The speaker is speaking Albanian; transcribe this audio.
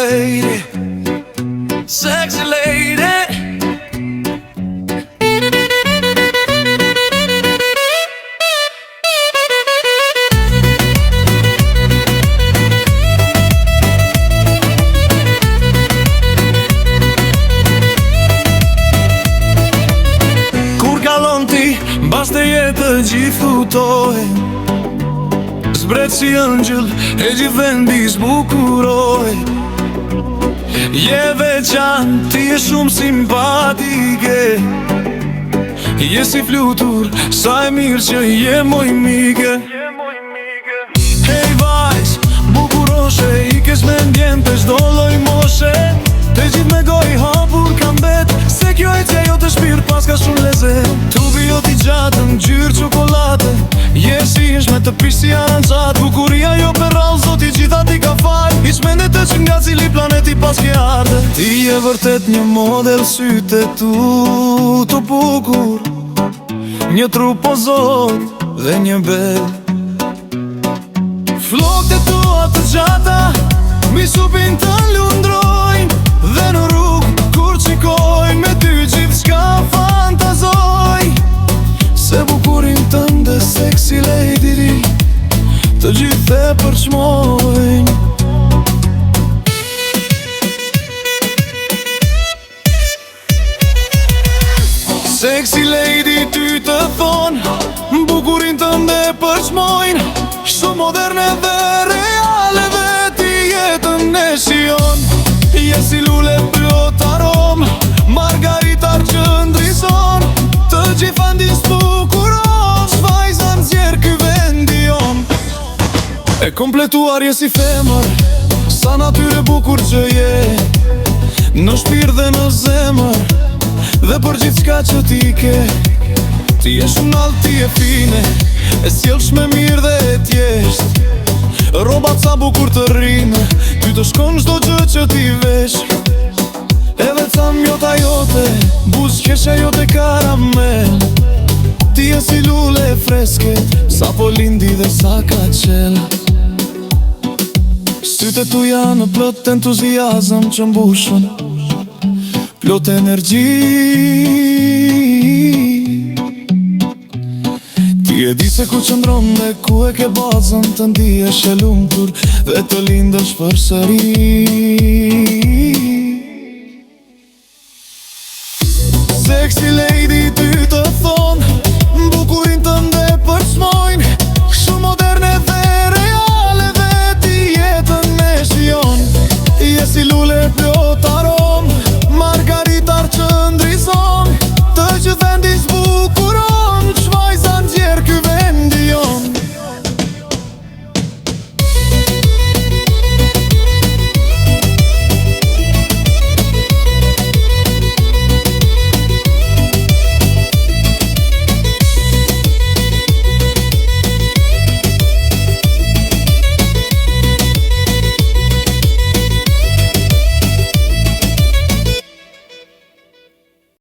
lady, sexy lady. Kur kalon ti, mbas të jetë gjithë futojnë, zbret si ëngjël, e gjithë vendi zbukuroj. Je veçan, ti je shumë simpatike, je si flutur, sa e mirë që je moj mike. Hej vajz, bukuroshe, i kes me ndjen të çdo lloj moshe. Të gjithë me goj hapur kam bet, se kjo e që jo të shpirt pas ka shumë lezet. Trupi jo t'i gjatën, gjyrë qokolate, je si ish me të pish si arancat. Bukuria jo për rall, zoti gjitha ti ka fal, i shmendet të që nga cili planeti pas ke ardhe. Ti je vërtet një model, syte tu të bukur, një trup pozot dhe një bel. Flokët e tua të gjata, mi supin të lundrojnë, dhe në rrugë kur qikojnë, me ty gjithë shka fantazoj. Se bukurin tënde sexy lady, të gjithë e përçmojnë. Sexy lady ty të thonë, bukurin tënde përçmojnë. Shumë moderne dhe reale, dhe ti jetën e shion. Je si lule plot arom, margaritar që ndrison, të gjitha ndin s'bukuros, vajzan zjerë ky vendi jon. E kompletuar je si femër, sa natyre bukur që je, në shpirë dhe në zemër, dhe për gjithë shka që ti ke. Ti je shumë nalt, ti je fine, e sjellsh me mirë dhe e tjesht. Robat sa bukur të rime, ty të shkon çdo gjë që ti vesh. Edhe ca mjota jote, buz qesha jote karamel. Ti je si lule freske, sa po lindi dhe sa ka qel. Sytë tu janë plot entuziazëm që mbushën, plot energji. Ti e di se ku qëndron dhe ku e ke bazën, të ndihesh e lumtur dhe të lindesh përsëri.